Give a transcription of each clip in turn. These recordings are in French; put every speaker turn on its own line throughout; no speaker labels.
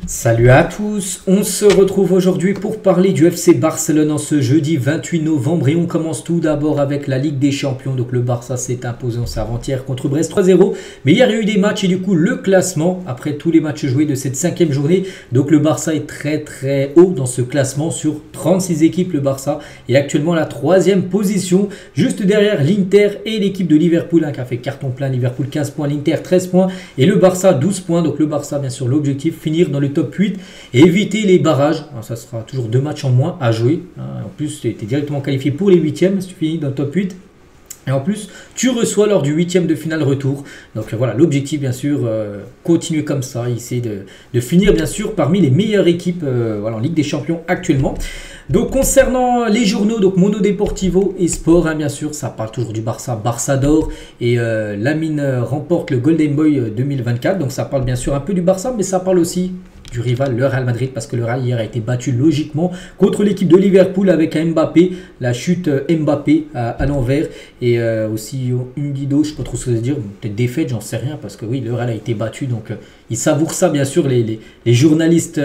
Salut à tous, on se retrouve aujourd'hui pour parler du FC Barcelone en ce jeudi 28 novembre et on commence tout d'abord avec la Ligue des Champions. Donc le Barça s'est imposé en avant-hier contre Brest 3-0, mais hier il y a eu des matchs et du coup le classement après tous les matchs joués de cette cinquième journée. Donc le Barça est très haut dans ce classement sur 36 équipes. Le Barça est actuellement à la troisième position, juste derrière l'Inter et l'équipe de Liverpool qui a fait carton plein. Liverpool 15 points, l'Inter 13 points et le Barça 12 points. Donc le Barça bien sûr l'objectif finir dans le top 8 et éviter les barrages. Alors, ça sera toujours 2 matchs en moins à jouer. En plus, tu es directement qualifié pour les 8e si tu finis dans le top 8. Et en plus, tu reçois lors du 8e de finale retour. Donc voilà, l'objectif bien sûr, continuer comme ça, essayer de finir bien sûr parmi les meilleures équipes en Ligue des Champions actuellement. Donc concernant les journaux, donc Mundo Deportivo et Sport, bien sûr, ça parle toujours du Barça, Barça d'or et Lamine remporte le Golden Boy 2024. Donc ça parle bien sûr un peu du Barça, mais ça parle aussi du rival, le Real Madrid, parce que le Real hier a été battu logiquement contre l'équipe de Liverpool avec un Mbappé, la chute Mbappé à l'envers et aussi Undido, je ne sais pas trop ce que ça veut dire, peut-être défaite, j'en sais rien, parce que oui, le Real a été battu, donc ils savourent ça bien sûr, les journalistes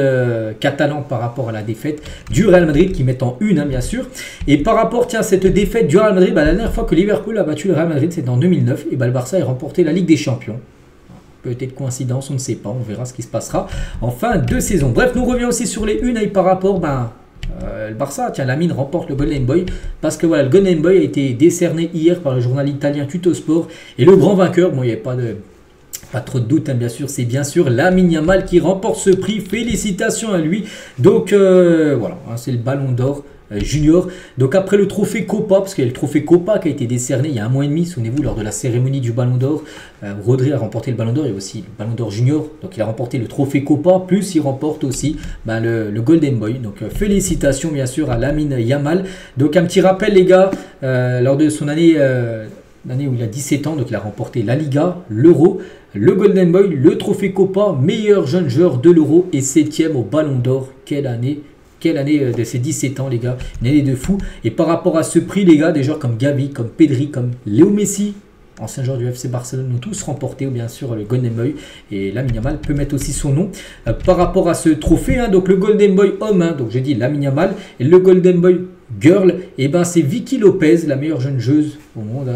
catalans par rapport à la défaite du Real Madrid qui mettent en une, bien sûr. Et par rapport à cette défaite du Real Madrid, la dernière fois que Liverpool a battu le Real Madrid, c'était en 2009, et le Barça a remporté la Ligue des Champions. Peut-être coïncidence, on ne sait pas, on verra ce qui se passera en fin de saison. Bref, nous revenons aussi sur les unes et par rapport, le Barça, Lamine remporte le Golden Boy parce que voilà, le Golden Boy a été décerné hier par le journal italien Tuttosport et le grand vainqueur, bon, il n'y avait pas trop de doute, bien sûr, c'est bien sûr Lamine Yamal qui remporte ce prix. Félicitations à lui. Donc voilà, c'est le Ballon d'Or junior. Donc après le trophée Copa, parce qu'il y a le trophée Copa qui a été décerné il y a un mois et demi, souvenez-vous, lors de la cérémonie du Ballon d'Or, Rodri a remporté le Ballon d'Or, il y a aussi le Ballon d'Or junior, donc il a remporté le trophée Copa, plus il remporte aussi le Golden Boy. Donc félicitations bien sûr à Lamine Yamal. Donc un petit rappel les gars, lors de son année l'année où il a 17 ans, donc il a remporté la Liga, l'Euro, le Golden Boy, le trophée Copa, meilleur jeune joueur de l'Euro et 7e au Ballon d'Or. Quelle année! Quelle année de ses 17 ans les gars, une année de fou. Et par rapport à ce prix les gars, des joueurs comme Gavi, comme Pedri, comme Léo Messi, ancien joueur du FC Barcelone, ont tous remporté bien sûr le Golden Boy. Et Lamine Yamal peut mettre aussi son nom. Par rapport à ce trophée, donc le Golden Boy homme, donc j'ai dit Lamine Yamal, et le Golden Boy girl, et c'est Vicky Lopez, la meilleure jeune joueuse au monde.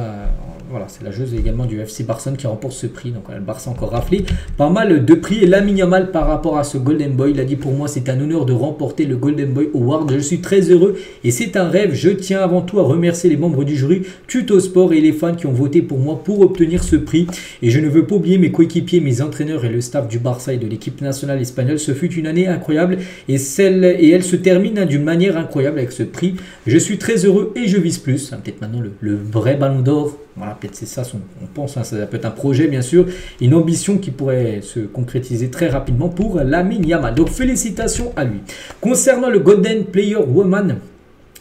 Voilà, c'est la joueuse également du FC Barcelone qui remporte ce prix. Donc le Barça a encore raflé pas mal de prix. Et Lamine Yamal par rapport à ce Golden Boy, il a dit pour moi c'est un honneur de remporter le Golden Boy Award. Je suis très heureux et c'est un rêve. Je tiens avant tout à remercier les membres du jury Tuttosport et les fans qui ont voté pour moi pour obtenir ce prix. Et je ne veux pas oublier mes coéquipiers, mes entraîneurs et le staff du Barça et de l'équipe nationale espagnole. Ce fut une année incroyable et elle se termine d'une manière incroyable avec ce prix. Je suis très heureux et je vise plus. Peut-être maintenant le vrai Ballon d'Or. Voilà, peut-être c'est ça, on pense, ça peut être un projet bien sûr, une ambition qui pourrait se concrétiser très rapidement pour Lamine Yamal. Donc félicitations à lui. Concernant le Golden Player Woman,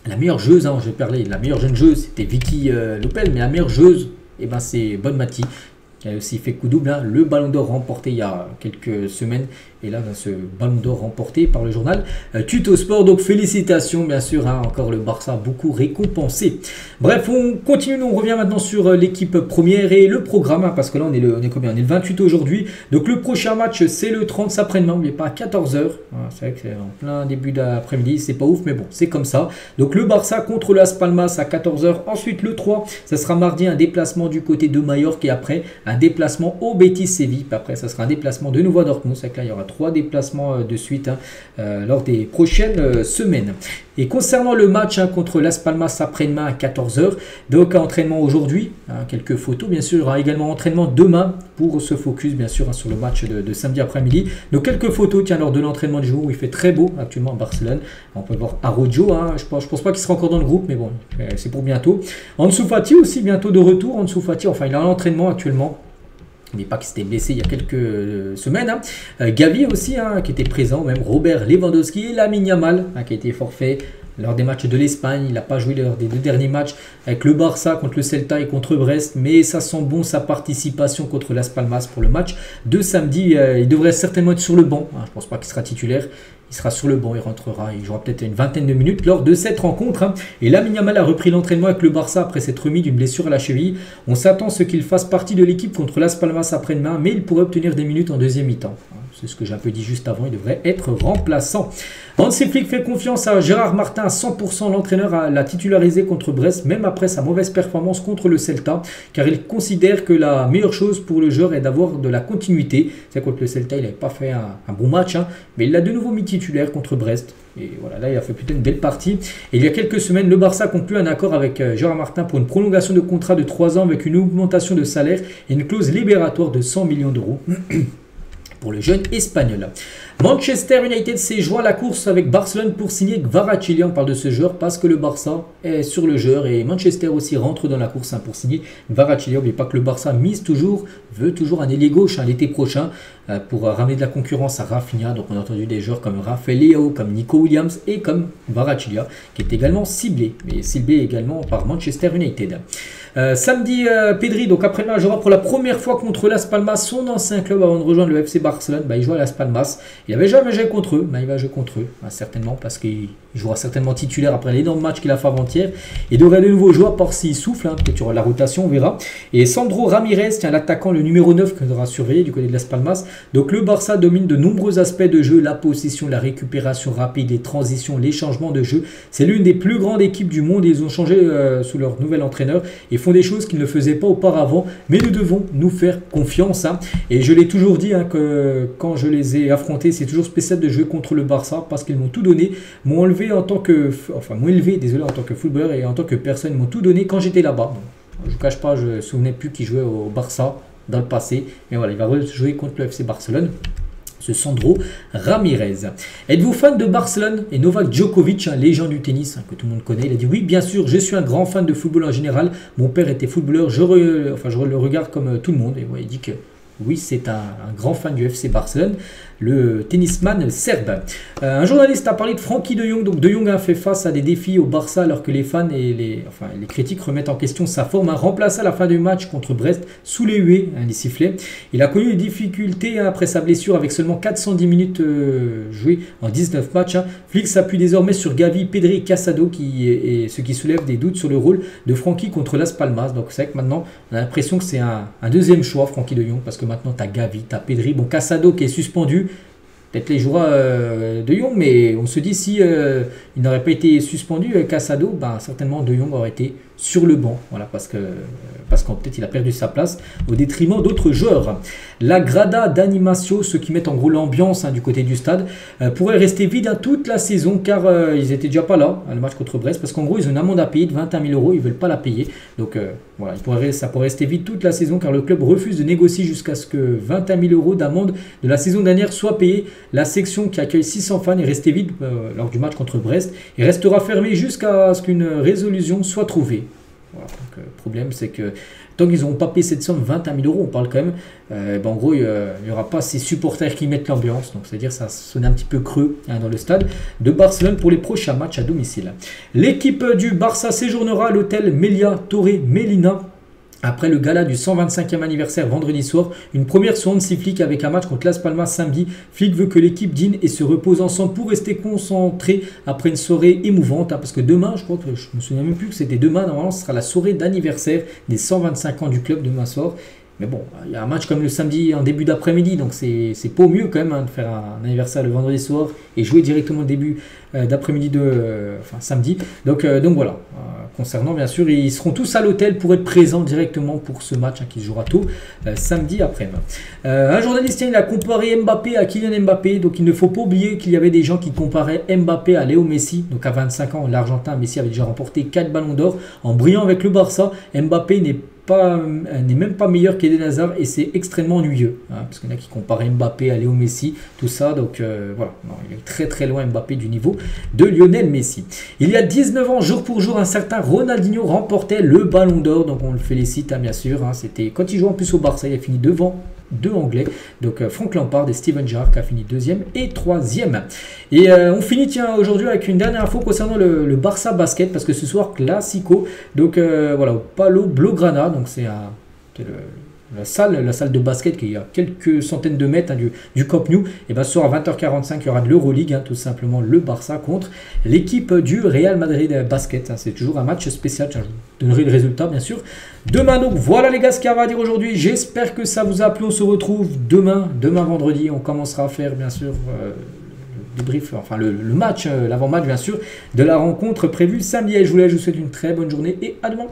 la meilleure joueuse, je vais parler, la meilleure jeune joueuse c'était Vicky Lopez, mais la meilleure joueuse, c'est Bonne Mati. qui a aussi fait coup double, le Ballon d'Or remporté il y a quelques semaines, et là ce Ballon d'Or remporté par le journal Tuttosport. Donc félicitations bien sûr, encore le Barça beaucoup récompensé. Bref, on continue, on revient maintenant sur l'équipe première et le programme, parce que là on est combien? On est le 28 aujourd'hui, donc le prochain match c'est le 30 après-demain, n'oubliez pas à 14h, c'est vrai que c'est en plein début d'après-midi, c'est pas ouf mais bon c'est comme ça. Donc le Barça contre Las Palmas à 14h, ensuite le 3, ça sera mardi un déplacement du côté de Majorque et après un déplacement au Betis Séville, après ça sera un déplacement de nouveau à Dortmund, c'est que là il y aura 3 déplacements de suite lors des prochaines semaines. Et concernant le match contre Las Palmas après-demain à 14h, donc entraînement aujourd'hui, quelques photos bien sûr, il y aura également entraînement demain pour se focus bien sûr sur le match de samedi après-midi. Donc quelques photos lors de l'entraînement du jour où il fait très beau actuellement à Barcelone. On peut voir Araujo, je pense pas qu'il sera encore dans le groupe, mais bon, c'est pour bientôt. Ansu Fati aussi bientôt de retour, Ansu Fati, enfin il est en entraînement actuellement. Mais pas qu'il s'était blessé il y a quelques semaines. Gavi aussi qui était présent, même Robert Lewandowski et Lamine Yamal qui a été forfait lors des matchs de l'Espagne. Il n'a pas joué lors des 2 derniers matchs avec le Barça contre le Celta et contre Brest, mais ça sent bon sa participation contre Las Palmas pour le match de samedi. Il devrait certainement être sur le banc, je ne pense pas qu'il sera titulaire. il sera sur le banc, il rentrera, il jouera peut-être une vingtaine de minutes lors de cette rencontre. Hein. Et Lamine Yamal a repris l'entraînement avec le Barça après s'être remis d'une blessure à la cheville. On s'attend à ce qu'il fasse partie de l'équipe contre Las Palmas après-demain, mais il pourrait obtenir des minutes en deuxième mi-temps. C'est ce que j'ai un peu dit juste avant, il devrait être remplaçant. Hansi Flick fait confiance à Gérard Martin à 100%. L'entraîneur l'a titularisé contre Brest, même après sa mauvaise performance contre le Celta, car il considère que la meilleure chose pour le joueur est d'avoir de la continuité. C'est contre le Celta, il n'avait pas fait un bon match, hein, mais il l'a de nouveau mis titulaire contre Brest. Et voilà, là, il a fait plutôt une belle partie. Et il y a quelques semaines, le Barça a conclu un accord avec Gérard Martin pour une prolongation de contrat de 3 ans avec une augmentation de salaire et une clause libératoire de 100 millions d'euros. Pour le jeune espagnol. Manchester United s'est joint à la course avec Barcelone pour signer Kvaratskhelia. On parle de ce joueur parce que le Barça est sur le joueur et Manchester aussi rentre dans la course pour signer Kvaratskhelia. N'oubliez pas que le Barça veut toujours un ailier gauche l'été prochain pour ramener de la concurrence à Rafinha. Donc on a entendu des joueurs comme Rafael Leao, comme Nico Williams et comme Kvaratskhelia qui est également ciblé, mais ciblé également par Manchester United. Samedi, Pedri, donc après-demain, jouera pour la première fois contre Las Palmas, son ancien club avant de rejoindre le FC Barcelone. Il joue à Las Palmas. Il n'avait jamais joué contre eux, mais il va jouer contre eux, certainement, parce qu'il jouera certainement titulaire après l'énorme match qu'il a fait avant-hier. Il devrait de nouveau jouer, à part s'il souffle, peut-être sur la rotation, on verra. Et Sandro Ramirez, l'attaquant, le numéro 9, que devra surveiller du côté de Las Palmas. Donc le Barça domine de nombreux aspects de jeu, la possession, la récupération rapide, les transitions, les changements de jeu. C'est l'une des plus grandes équipes du monde et ils ont changé sous leur nouvel entraîneur et font des choses qu'ils ne faisaient pas auparavant. Mais nous devons nous faire confiance. Et je l'ai toujours dit que quand je les ai affrontés, c'est toujours spécial de jouer contre le Barça parce qu'ils m'ont tout donné, m'ont élevé en tant que footballeur et en tant que personne, ils m'ont tout donné quand j'étais là-bas. Je ne vous cache pas, je ne me souvenais plus qui jouait au Barça dans le passé. Mais voilà, il va jouer contre le FC Barcelone. Ce Sandro Ramirez. Êtes-vous fan de Barcelone? Et Novak Djokovic, légende du tennis que tout le monde connaît, il a dit oui, bien sûr, je suis un grand fan de football en général. Mon père était footballeur, je le regarde comme tout le monde. Et il dit que oui, c'est un grand fan du FC Barcelone, le tennisman serbe. Un journaliste a parlé de Frenkie de Jong. Donc de Jong a fait face à des défis au Barça alors que les fans et les critiques remettent en question sa forme. A remplacé à la fin du match contre Brest sous les huées, les sifflets. Il a connu des difficultés après sa blessure avec seulement 410 minutes jouées en 19 matchs. Flick s'appuie désormais sur Gavi, Pedri et Casado, ce qui soulève des doutes sur le rôle de Frenkie contre Las Palmas. Donc c'est vrai que maintenant on a l'impression que c'est un deuxième choix, Frenkie de Jong, parce que maintenant tu as Gavi, tu as Pedri, bon Casado qui est suspendu. Peut-être les joueurs de Jong, mais on se dit si il n'aurait pas été suspendu, Casado, certainement de Jong aurait été sur le banc. Voilà, parce qu'en peut-être il a perdu sa place au détriment d'autres joueurs. La grada d'animation, ceux qui mettent en gros l'ambiance du côté du stade, pourrait rester vide toute la saison car ils étaient déjà pas là, le match contre Brest, parce qu'en gros ils ont une amende à payer de 21 000 €, ils veulent pas la payer. Donc voilà, ça pourrait rester vide toute la saison car le club refuse de négocier jusqu'à ce que 21 000 € d'amende de la saison dernière soient payés. La section qui accueille 600 fans est restée vide lors du match contre Brest et restera fermée jusqu'à ce qu'une résolution soit trouvée. Voilà, donc, le problème c'est que tant qu'ils n'auront pas payé cette somme, 21 000 €, on parle quand même, en gros il n'y aura pas ces supporters qui mettent l'ambiance, donc c'est-à-dire ça sonne un petit peu creux dans le stade de Barcelone pour les prochains matchs à domicile. L'équipe du Barça séjournera à l'hôtel Meliá Torre Melina après le gala du 125e anniversaire vendredi soir. Une première sur Hansi Flick avec un match contre Las Palmas samedi. Flick veut que l'équipe dîne et se repose ensemble pour rester concentré après une soirée émouvante. Parce que demain, je crois que je me souviens même plus que c'était demain. Normalement, ce sera la soirée d'anniversaire des 125 ans du club demain soir. Mais bon, il y a un match comme le samedi en début d'après-midi, donc c'est pas au mieux quand même de faire un anniversaire le vendredi soir et jouer directement le début d'après-midi samedi. Donc voilà, concernant bien sûr, ils seront tous à l'hôtel pour être présents directement pour ce match qui se jouera tôt samedi après-midi. Un journaliste il a comparé Mbappé à Kylian Mbappé, donc il ne faut pas oublier qu'il y avait des gens qui comparaient Mbappé à Léo Messi. Donc à 25 ans, l'Argentin Messi avait déjà remporté 4 ballons d'or en brillant avec le Barça. Mbappé n'est même pas meilleur qu'Eden Hazard et c'est extrêmement ennuyeux parce qu'il y en a qui comparent Mbappé à Léo Messi, tout ça, donc voilà, non, il est très très loin Mbappé du niveau de Lionel Messi. Il y a 19 ans, jour pour jour, un certain Ronaldinho remportait le ballon d'or, donc on le félicite bien sûr, c'était quand il jouait en plus au Barça, il a fini devant deux Anglais, donc Frank Lampard et Steven Gerrard qui a fini 2e et 3e. Et on finit aujourd'hui avec une dernière info concernant le Barça Basket, parce que ce soir Classico, donc voilà, au Palo Blaugrana, donc c'est la salle de basket qui est à quelques centaines de mètres du Camp Nou. Et bien ce soir à 20h45, il y aura de l'Euroleague, tout simplement le Barça contre l'équipe du Real Madrid Basket. C'est toujours un match spécial, tiens, je vous donnerai le résultat bien sûr demain. Donc voilà les gars ce qu'il y a à dire aujourd'hui. J'espère que ça vous a plu. On se retrouve demain vendredi. On commencera à faire bien sûr le débrief, enfin le match, l'avant-match bien sûr, de la rencontre prévue samedi. Je vous souhaite une très bonne journée et à demain.